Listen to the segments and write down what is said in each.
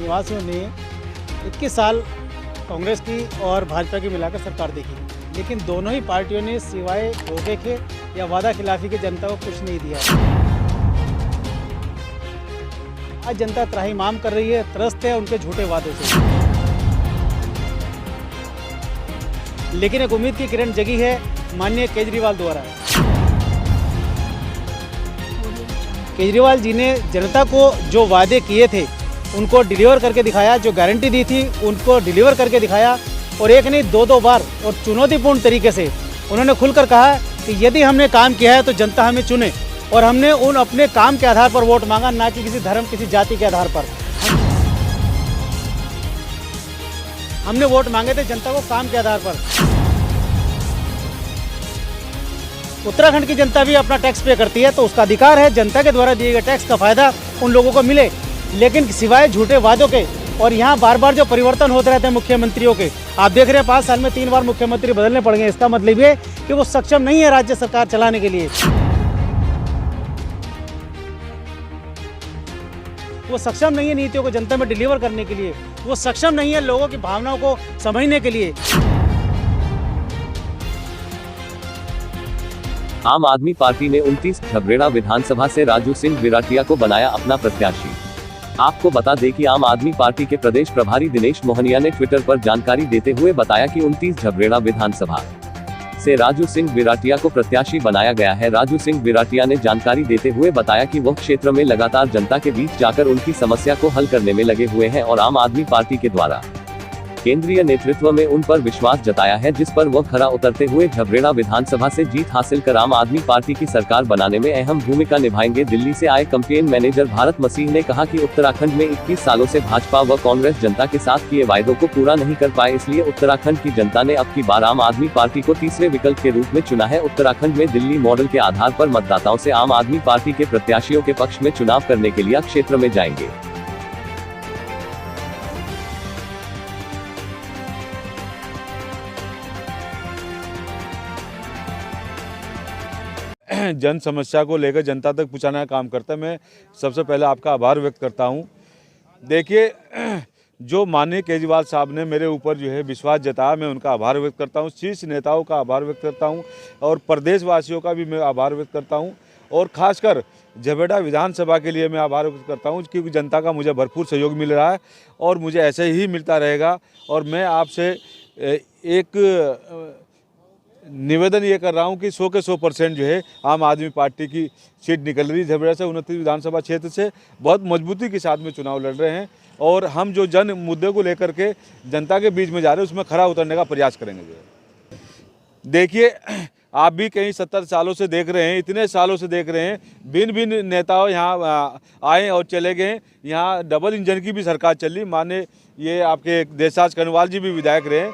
निवासियों ने 21 साल कांग्रेस की और भाजपा की मिलाकर सरकार देखी, लेकिन दोनों ही पार्टियों ने सिवाय धोखे के या वादा खिलाफी के जनता को कुछ नहीं दिया। आज जनता त्राहिमाम कर रही है, त्रस्त है उनके झूठे वादों से। लेकिन एक उम्मीद की किरण जगी है माननीय केजरीवाल द्वारा। केजरीवाल जी ने जनता को जो वादे किए थे उनको डिलीवर करके दिखाया, जो गारंटी दी थी उनको डिलीवर करके दिखाया, और एक नहीं दो बार और चुनौतीपूर्ण तरीके से उन्होंने खुलकर कहा कि यदि हमने काम किया है तो जनता हमें चुने, और हमने उन अपने काम के आधार पर वोट मांगा, ना कि किसी धर्म किसी जाति के आधार पर। हमने वोट मांगे थे जनता को काम के आधार पर। उत्तराखंड की जनता भी अपना टैक्स पे करती है, तो उसका अधिकार है जनता के द्वारा दिए गए टैक्स का फायदा उन लोगों को मिले, लेकिन सिवाय झूठे वादों के। और यहाँ बार बार जो परिवर्तन होते रहते हैं मुख्यमंत्रियों के, आप देख रहे हैं 5 साल में 3 बार मुख्यमंत्री बदलने पड़ गए। इसका मतलब ये कि वो सक्षम नहीं है राज्य सरकार चलाने के लिए, वो सक्षम नहीं है नीतियों को जनता में डिलीवर करने के लिए, वो सक्षम नहीं है लोगों की भावनाओं को समझने के लिए। आम आदमी पार्टी ने 29 झबरेड़ा विधानसभा से राजू सिंह विराटिया को बनाया अपना प्रत्याशी। आपको बता दें कि आम आदमी पार्टी के प्रदेश प्रभारी दिनेश मोहनिया ने ट्विटर पर जानकारी देते हुए बताया कि 29 झबरेड़ा विधानसभा से राजू सिंह विराटिया को प्रत्याशी बनाया गया है। राजू सिंह विराटिया ने जानकारी देते हुए बताया कि वह क्षेत्र में लगातार जनता के बीच जाकर उनकी समस्या को हल करने में लगे हुए हैं और आम आदमी पार्टी के द्वारा केंद्रीय नेतृत्व में उन पर विश्वास जताया है, जिस पर वह खरा उतरते हुए झबरेड़ा विधानसभा से जीत हासिल कर आम आदमी पार्टी की सरकार बनाने में अहम भूमिका निभाएंगे। दिल्ली से आए कैंपेन मैनेजर भारत मसीह ने कहा कि उत्तराखंड में 21 सालों से भाजपा व कांग्रेस जनता के साथ किए वायदों को पूरा नहीं कर पाए, इसलिए उत्तराखंड की जनता ने अब की बार आम आदमी पार्टी को तीसरे विकल्प के रूप में चुना है। उत्तराखंड में दिल्ली मॉडल के आधार पर मतदाताओं से आम आदमी पार्टी के प्रत्याशियों के पक्ष में चुनाव करने के लिए क्षेत्र में जाएंगे। जन समस्या को लेकर जनता तक पहुंचाने का काम करता है। मैं सबसे पहले आपका आभार व्यक्त करता हूं। देखिए, जो माननीय केजरीवाल साहब ने मेरे ऊपर जो है विश्वास जताया, मैं उनका आभार व्यक्त करता हूं। शीर्ष नेताओं का आभार व्यक्त करता हूं और प्रदेशवासियों का भी मैं आभार व्यक्त करता हूं, और खासकर झबरेड़ा विधानसभा के लिए मैं आभार व्यक्त करता हूं, क्योंकि जनता का मुझे भरपूर सहयोग मिल रहा है और मुझे ऐसे ही मिलता रहेगा। और मैं आपसे एक निवेदन ये कर रहा हूँ कि 100 के 100% जो है आम आदमी पार्टी की सीट निकल रही है। झबरेड़ा से 29 विधानसभा क्षेत्र से बहुत मजबूती के साथ में चुनाव लड़ रहे हैं, और हम जो जन मुद्दे को लेकर के जनता के बीच में जा रहे हैं उसमें खरा उतरने का प्रयास करेंगे। जो है देखिए, आप भी कहीं 70 सालों से देख रहे हैं, इतने सालों से देख रहे हैं, भिन्न भिन्न नेताओं यहाँ आए और चले गए। यहाँ डबल इंजन की भी सरकार चल रही। माने ये आपके देशराज कनवाल जी भी विधायक रहे,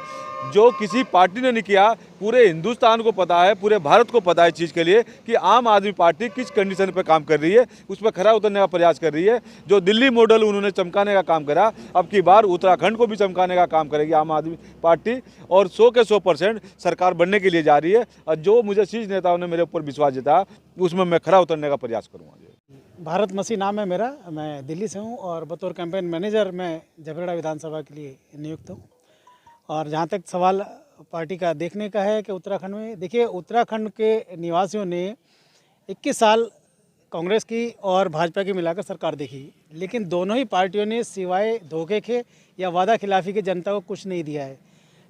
जो किसी पार्टी ने नहीं किया। पूरे हिंदुस्तान को पता है, पूरे भारत को पता है इस चीज़ के लिए कि आम आदमी पार्टी किस कंडीशन पे काम कर रही है, उस पर खरा उतरने का प्रयास कर रही है। जो दिल्ली मॉडल उन्होंने चमकाने का काम करा, अब की बार उत्तराखंड को भी चमकाने का काम करेगी आम आदमी पार्टी, और 100 के 100% सरकार बनने के लिए जा रही है। और जो मुझे शीर्ष नेताओं ने मेरे ऊपर विश्वास जताया, उसमें मैं खरा उतरने का प्रयास करूँगा। भारत मसीह नाम है मेरा, मैं दिल्ली से हूँ और बतौर कैंपेन मैनेजर मैं झबरेड़ा विधानसभा के लिए नियुक्त हूँ। और जहाँ तक सवाल पार्टी का देखने का है कि उत्तराखंड में, देखिए, उत्तराखंड के निवासियों ने 21 साल कांग्रेस की और भाजपा की मिलाकर सरकार देखी, लेकिन दोनों ही पार्टियों ने सिवाय धोखे के या वादा खिलाफी के जनता को कुछ नहीं दिया है।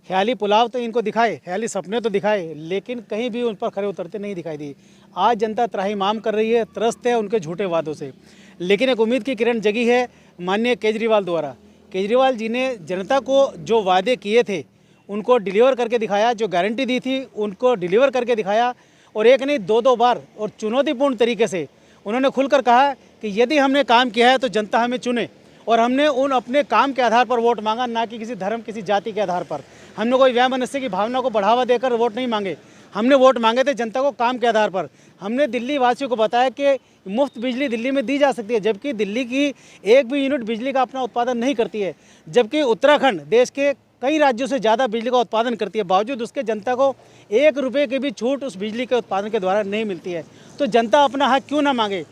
ख्याली पुलाव तो इनको दिखाए, ख्याली सपने तो दिखाए, लेकिन कहीं भी उन पर खरे उतरते नहीं दिखाई दी। आज जनता त्राहिमाम कर रही है, त्रस्त है उनके झूठे वादों से। लेकिन एक उम्मीद की किरण जगी है माननीय केजरीवाल द्वारा। केजरीवाल जी ने जनता को जो वादे किए थे उनको डिलीवर करके दिखाया, जो गारंटी दी थी उनको डिलीवर करके दिखाया, और एक नहीं दो बार और चुनौतीपूर्ण तरीके से उन्होंने खुलकर कहा कि यदि हमने काम किया है तो जनता हमें चुने, और हमने उन अपने काम के आधार पर वोट मांगा, ना कि किसी धर्म किसी जाति के आधार पर। हमने कोई वैमनस्य की भावना को बढ़ावा देकर वोट नहीं मांगे, हमने वोट मांगे थे जनता को काम के आधार पर। हमने दिल्ली वासियों को बताया कि मुफ्त बिजली दिल्ली में दी जा सकती है, जबकि दिल्ली की एक भी यूनिट बिजली का अपना उत्पादन नहीं करती है, जबकि उत्तराखंड देश के कई राज्यों से ज़्यादा बिजली का उत्पादन करती है। बावजूद उसके जनता को 1 रुपये की भी छूट उस बिजली के उत्पादन के द्वारा नहीं मिलती है। तो जनता अपना हक क्यों ना मांगे?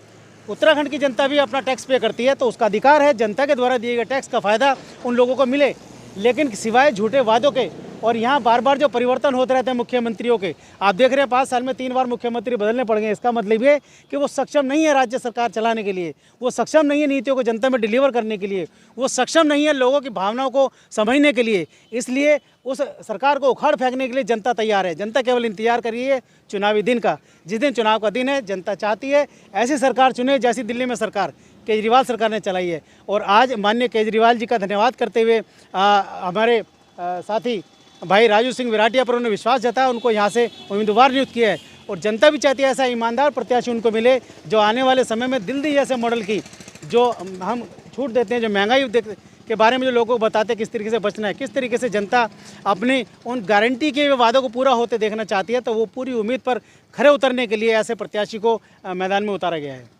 उत्तराखंड की जनता भी अपना टैक्स पे करती है, तो उसका अधिकार है जनता के द्वारा दिए गए टैक्स का फ़ायदा उन लोगों को मिले। लेकिन सिवाय झूठे वादों के और यहाँ बार बार जो परिवर्तन होते रहते हैं मुख्यमंत्रियों के, आप देख रहे हैं 5 साल में 3 बार मुख्यमंत्री बदलने पड़ गए। इसका मतलब ये कि वो सक्षम नहीं है राज्य सरकार चलाने के लिए, वो सक्षम नहीं है नीतियों को जनता में डिलीवर करने के लिए, वो सक्षम नहीं है लोगों की भावनाओं को समझने के लिए। इसलिए उस सरकार को उखाड़ फेंकने के लिए जनता तैयार है। जनता केवल इंतजार कर रही है चुनावी दिन का। जिस दिन चुनाव का दिन है, जनता चाहती है ऐसी सरकार चुने जैसी दिल्ली में सरकार केजरीवाल सरकार ने चलाई है। और आज माननीय केजरीवाल जी का धन्यवाद करते हुए हमारे साथी भाई राजू सिंह विराटिया पर उन्होंने विश्वास जताया, उनको यहाँ से उम्मीदवार नियुक्त किया है। और जनता भी चाहती है ऐसा ईमानदार प्रत्याशी उनको मिले जो आने वाले समय में दिल्ली जैसे मॉडल की जो हम छूट देते हैं, जो महंगाई के बारे में जो लोगों को बताते हैं किस तरीके से बचना है, किस तरीके से जनता अपनी उन गारंटी के वादों को पूरा होते देखना चाहती है, तो वो पूरी उम्मीद पर खरे उतरने के लिए ऐसे प्रत्याशी को मैदान में उतारा गया है।